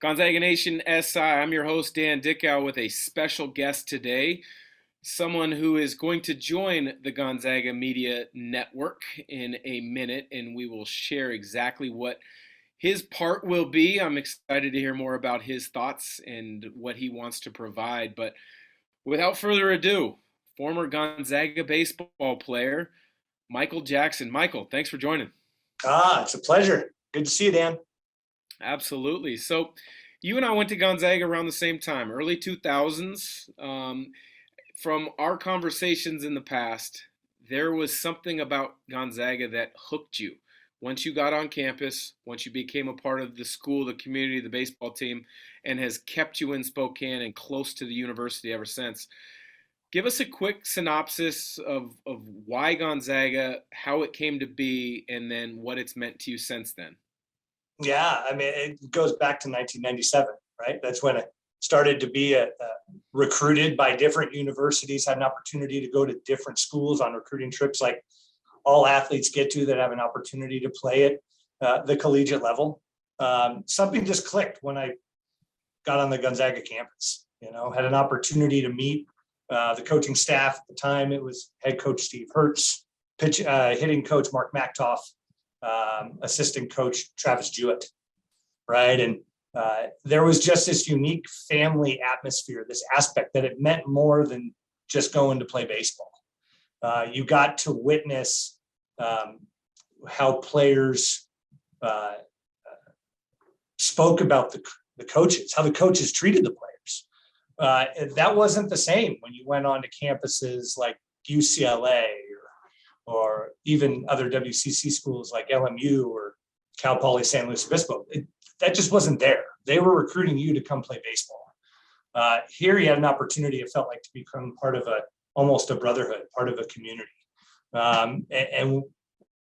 Gonzaga Nation SI, I'm your host, Dan Dickow, with a special guest today, someone who is going to join the Gonzaga Media Network in a minute, and we will share exactly what his part will be. I'm excited to hear more about his thoughts and what he wants to provide. But without further ado, former Gonzaga baseball player, Michael Jackson. Michael, thanks for joining. It's a pleasure. Good to see you, Dan. Absolutely. So you and I went to Gonzaga around the same time, early 2000s. From our conversations in the past, there was something about Gonzaga that hooked you. Once you got on campus, once you became a part of the school, the community, the baseball team, and has kept you in Spokane and close to the university ever since. Give us a quick synopsis of why Gonzaga, how it came to be, and then what it's meant to you since then. Yeah, I mean, it goes back to 1997, right? That's when it started to be recruited by different universities, had an opportunity to go to different schools on recruiting trips like all athletes get to that have an opportunity to play at the collegiate level. Something just clicked when I got on the Gonzaga campus, had an opportunity to meet the coaching staff at the time. It was head coach Steve Hertz, hitting coach Mark Mactoff, assistant coach Travis Jewett, right? And there was just this unique family atmosphere, this aspect that it meant more than just going to play baseball. You got to witness how players spoke about the coaches, how the coaches treated the players. That wasn't the same when you went on to campuses like UCLA or even other WCC schools like LMU or Cal Poly San Luis Obispo. That just wasn't there. They were recruiting you to come play baseball. Here you had an opportunity, it felt like, to become part of almost a brotherhood, part of a community. And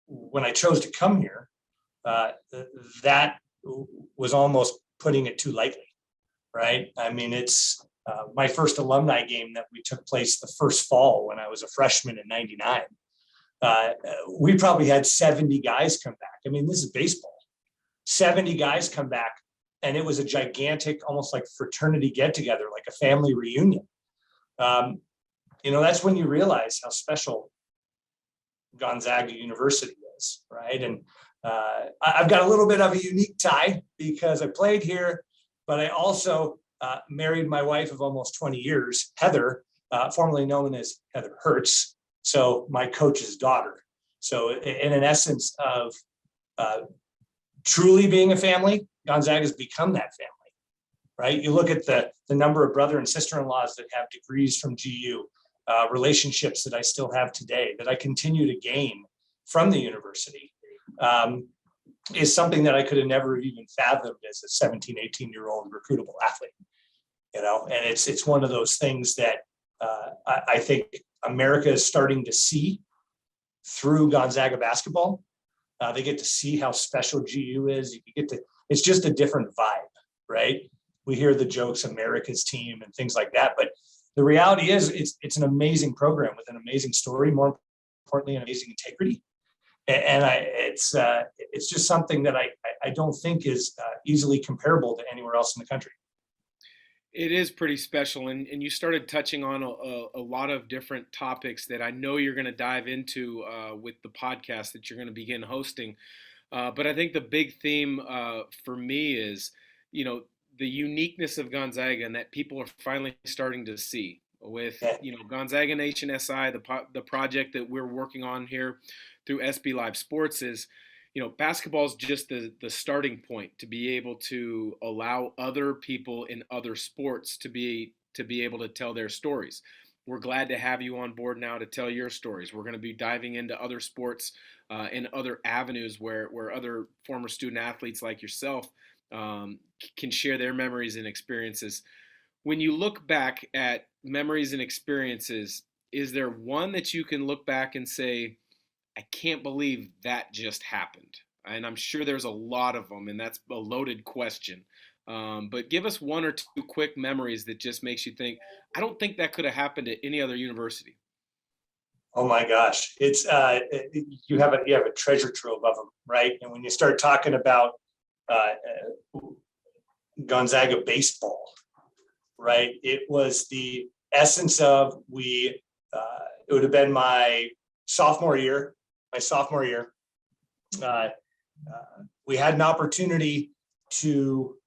when I chose to come here, that was almost putting it too lightly, right? I mean, it's my first alumni game that we took place the first fall when I was a freshman in '99. We probably had 70 guys come back. I mean, this is baseball. 70 guys come back, and it was a gigantic, almost like fraternity get together, like a family reunion. That's when you realize how special Gonzaga University is, right? And I've got a little bit of a unique tie because I played here, but I also married my wife of almost 20 years, Heather, formerly known as Heather Hertz. So my coach's daughter. So in an essence of truly being a family, Gonzaga's become that family, right? You look at the number of brother and sister-in-laws that have degrees from GU, relationships that I still have today, that I continue to gain from the university, is something that I could have never even fathomed as a 17, 18-year-old recruitable athlete, and it's one of those things that I think America is starting to see through Gonzaga basketball. They get to see how special GU is. It's just a different vibe, right? We hear the jokes, America's team and things like that, but the reality is it's an amazing program with an amazing story, more importantly, an amazing integrity. And it's just something that I don't think is easily comparable to anywhere else in the country. It is pretty special, and you started touching on a lot of different topics that I know you're going to dive into with the podcast that you're going to begin hosting. But I think the big theme for me is, the uniqueness of Gonzaga, and that people are finally starting to see with, Gonzaga Nation SI, the project that we're working on here through SB Live Sports is, basketball is just the starting point to be able to allow other people in other sports to be able to tell their stories. We're glad to have you on board now to tell your stories. We're going to be diving into other sports and other avenues where other former student athletes like yourself can share their memories and experiences. When you look back at memories and experiences, is there one that you can look back and say, I can't believe that just happened? And I'm sure there's a lot of them, and that's a loaded question. But give us one or two quick memories that just makes you think, I don't think that could have happened at any other university. Oh my gosh, it's you have a treasure trove of them, right? And when you start talking about Gonzaga baseball, right? It was the essence of it would have been my sophomore year. We had an opportunity to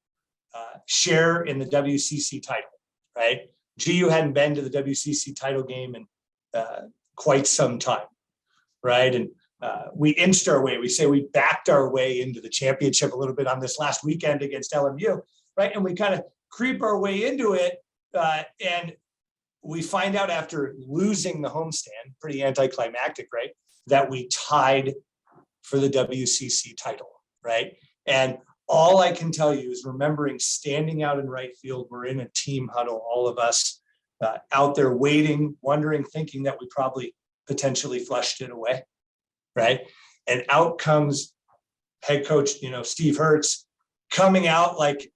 share in the WCC title, right? GU hadn't been to the WCC title game in quite some time, right? And we inched our way. We say we backed our way into the championship a little bit on this last weekend against LMU, right? And we kind of creep our way into it, and we find out after losing the homestand, pretty anticlimactic, right? That we tied for the WCC title, right? And all I can tell you is remembering standing out in right field, we're in a team huddle, all of us out there waiting, wondering, thinking that we probably potentially flushed it away, right? And out comes head coach, Steve Hertz, coming out like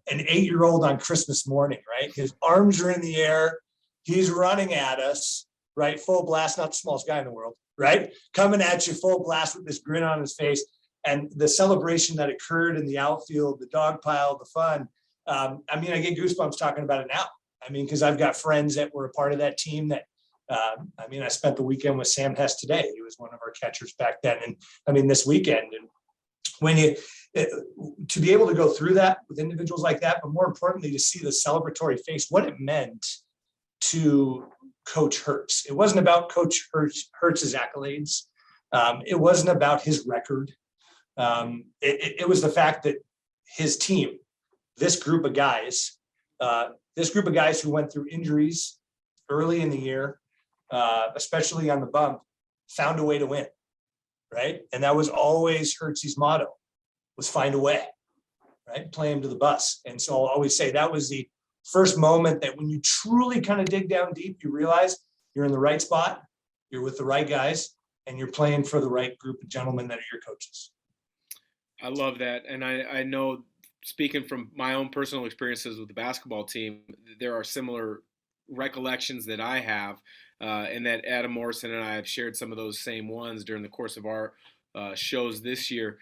an 8-year-old on Christmas morning, right? His arms are in the air. He's running at us, right? Full blast, not the smallest guy in the world, right? Coming at you full blast with this grin on his face. And the celebration that occurred in the outfield, the dog pile, the fun. I get goosebumps talking about it now. Because I've got friends that were a part of that team that, I spent the weekend with Sam Hess today. He was one of our catchers back then. And this weekend, and when to be able to go through that with individuals like that, but more importantly, to see the celebratory face, what it meant to Coach Hertz. It wasn't about Coach Hertz's accolades. It wasn't about his record. It was the fact that his team, this group of guys who went through injuries early in the year, especially on the bump, found a way to win, right? And that was always Hertz's motto, was find a way, right? Play him to the bus. And so I'll always say that was the first moment that when you truly kind of dig down deep, you realize you're in the right spot, you're with the right guys, and you're playing for the right group of gentlemen that are your coaches. I love that. And I know, speaking from my own personal experiences with the basketball team, there are similar recollections that I have, and that Adam Morrison and I have shared some of those same ones during the course of our shows this year.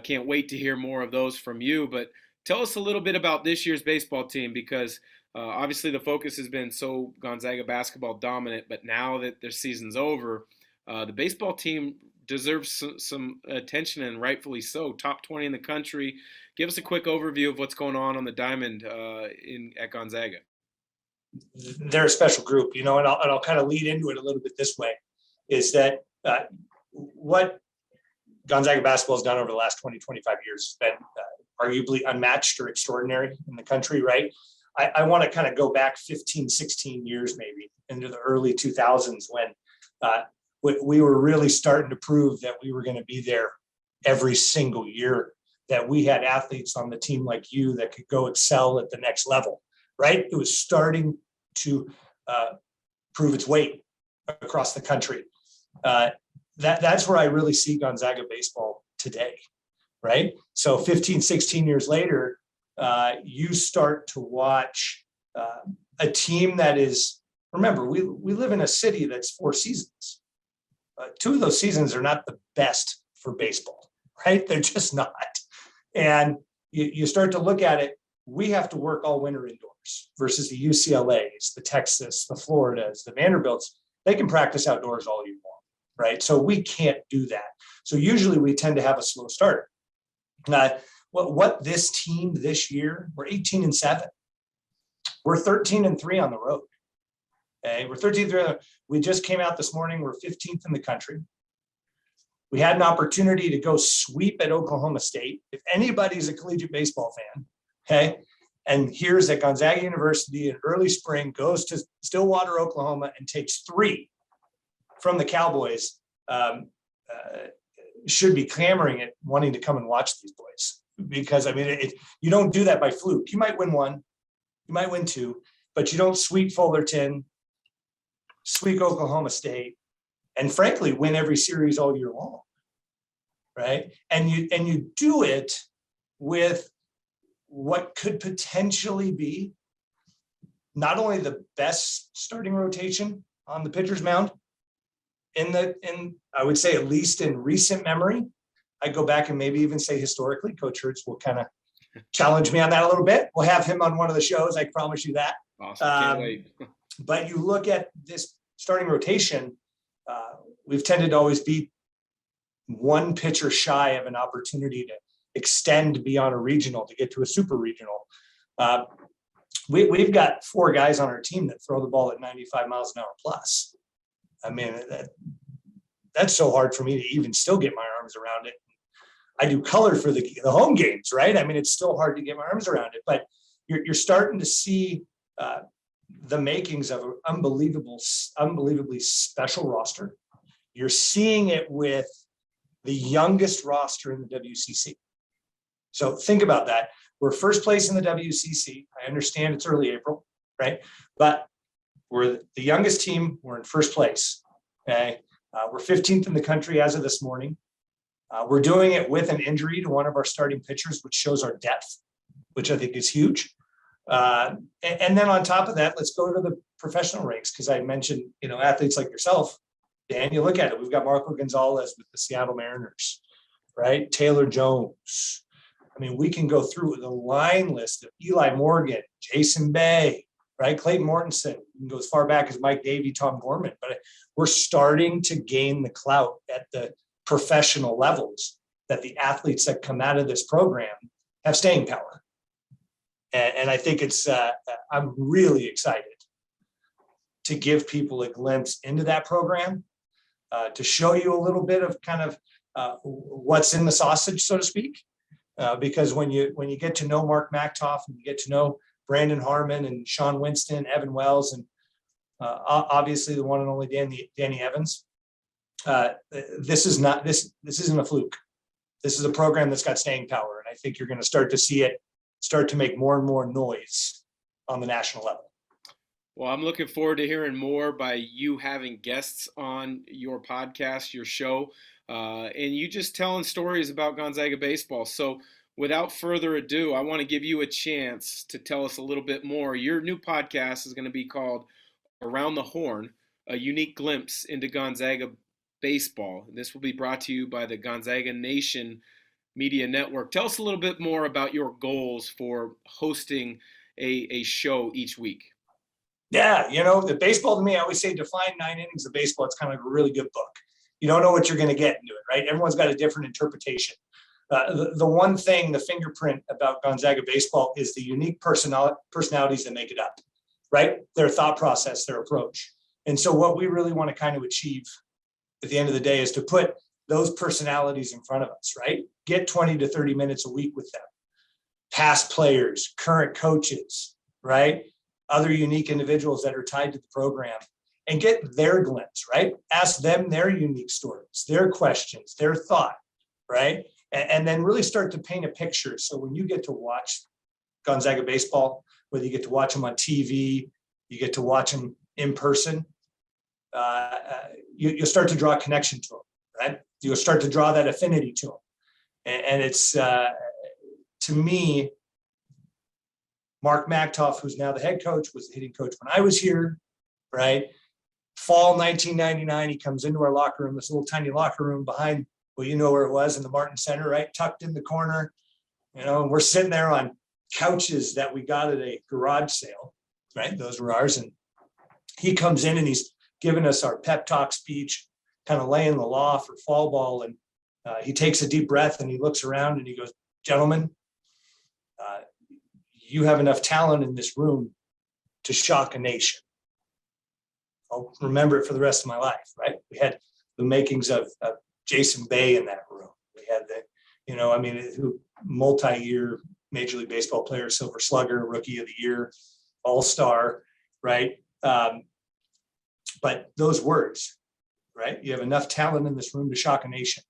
Can't wait to hear more of those from you. But tell us a little bit about this year's baseball team, because obviously the focus has been so Gonzaga basketball dominant, but now that their season's over, the baseball team deserves some attention, and rightfully so. Top 20 in the country. Give us a quick overview of what's going on the diamond at Gonzaga. They're a special group, and I'll kind of lead into it a little bit this way, is that what Gonzaga basketball has done over the last 20, 25 years has been arguably unmatched or extraordinary in the country, right? I want to kind of go back 15, 16 years maybe into the early 2000s when we were really starting to prove that we were going to be there every single year, that we had athletes on the team like you that could go excel at the next level, right? It was starting to prove its weight across the country. That's where I really see Gonzaga baseball today, right? So 15, 16 years later, you start to watch a team that is, remember, we live in a city that's 4 seasons. 2 of those seasons are not the best for baseball, right? They're just not. And you start to look at it, we have to work all winter indoors versus the UCLAs, the Texas, the Floridas, the Vanderbilts. They can practice outdoors all year long, right? So we can't do that. So usually we tend to have a slow start. What this team this year, we're 18-7. We're 13-3 on the road. Okay, we're 13-3. We just came out this morning. We're 15th in the country. We had an opportunity to go sweep at Oklahoma State. If anybody's a collegiate baseball fan, okay, and here's at Gonzaga University in early spring, goes to Stillwater, Oklahoma, and takes 3 from the Cowboys, should be clamoring at wanting to come and watch these boys. Because, you don't do that by fluke. You might win 1, you might win 2, but you don't sweep Fullerton, sweep Oklahoma State, and frankly, win every series all year long, right? And you do it with what could potentially be not only the best starting rotation on the pitcher's mound in I would say, at least in recent memory. I go back and maybe even say historically, Coach Hertz will kind of challenge me on that a little bit. We'll have him on one of the shows. I promise you that. Awesome. Can't wait. But you look at this starting rotation, we've tended to always be one pitcher shy of an opportunity to extend beyond a regional to get to a super regional. We've got 4 guys on our team that throw the ball at 95 miles an hour plus. I mean, that's so hard for me to even still get my arms around it. I do color for the home games, right? I mean, it's still hard to get my arms around it, but you're starting to see the makings of an unbelievably special roster. You're seeing it with the youngest roster in the WCC. So think about that. We're first place in the WCC. I understand it's early April, right? But we're the youngest team. We're in first place. Okay, we're 15th in the country as of this morning. We're doing it with an injury to one of our starting pitchers, which shows our depth, which I think is huge. And then on top of that, let's go to the professional ranks, because I mentioned, athletes like yourself, Dan. You look at it. We've got Marco Gonzalez with the Seattle Mariners, right? Taylor Jones. I mean, we can go through the line list of Eli Morgan, Jason Bay, right? Clayton Mortensen. We can go as far back as Mike Davey, Tom Gorman. But we're starting to gain the clout at the professional levels that the athletes that come out of this program have staying power. And I think I'm really excited to give people a glimpse into that program, to show you a little bit of kind of what's in the sausage, so to speak. Because when you get to know Mark Mactoff and you get to know Brandon Harmon and Sean Winston, Evan Wells, and obviously the one and only Danny Evans, this isn't a fluke. This is a program that's got staying power, and I think you're going to start to see it start to make more and more noise on the national level. Well, I'm looking forward to hearing more by you having guests on your podcast, your show, and you just telling stories about Gonzaga baseball. So without further ado, I want to give you a chance to tell us a little bit more. Your new podcast is going to be called Around the Horn, a unique glimpse into Gonzaga baseball. This will be brought to you by the Gonzaga Nation Media Network. Tell us a little bit more about your goals for hosting a show each week. Yeah, the baseball, to me, I always say define 9 innings of baseball. It's kind of like a really good book. You don't know what you're going to get into it, right? Everyone's got a different interpretation. The one thing, the fingerprint about Gonzaga baseball is the unique personalities that make it up, right? Their thought process, their approach. And so what we really want to kind of achieve at the end of the day is to put those personalities in front of us, right? Get 20 to 30 minutes a week with them. Past players, current coaches, right? Other unique individuals that are tied to the program, and get their glimpse, right? Ask them their unique stories, their questions, their thought, right? And then really start to paint a picture. So when you get to watch Gonzaga baseball, whether you get to watch them on TV, you get to watch them in person, you'll start to draw a connection to them, right? You'll start to draw that affinity to them. And it's, to me, Mark Mactoff, who's now the head coach, was the hitting coach when I was here, right? Fall 1999, he comes into our locker room, this little tiny locker room behind, well, you know where it was, in the Martin Center, right? Tucked in the corner, and we're sitting there on couches that we got at a garage sale, right? Those were ours. And he comes in and he's giving us our pep talk speech, kind of laying the law for fall ball. And he takes a deep breath and he looks around and he goes, gentlemen, you have enough talent in this room to shock a nation. I'll remember it for the rest of my life, right? We had the makings of Jason Bay in that room. We had who multi-year Major League Baseball player, Silver Slugger, Rookie of the Year, All-Star, right? But those words, right? You have enough talent in this room to shock a nation.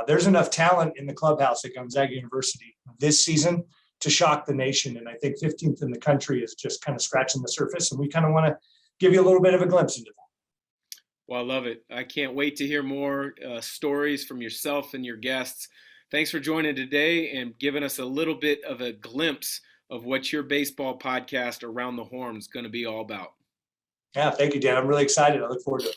There's enough talent in the clubhouse at Gonzaga University this season to shock the nation. And I think 15th in the country is just kind of scratching the surface. And we kind of want to give you a little bit of a glimpse into that. Well, I love it. I can't wait to hear more stories from yourself and your guests. Thanks for joining today and giving us a little bit of a glimpse of what your baseball podcast Around the Horn is going to be all about. Yeah, thank you, Dan. I'm really excited. I look forward to it.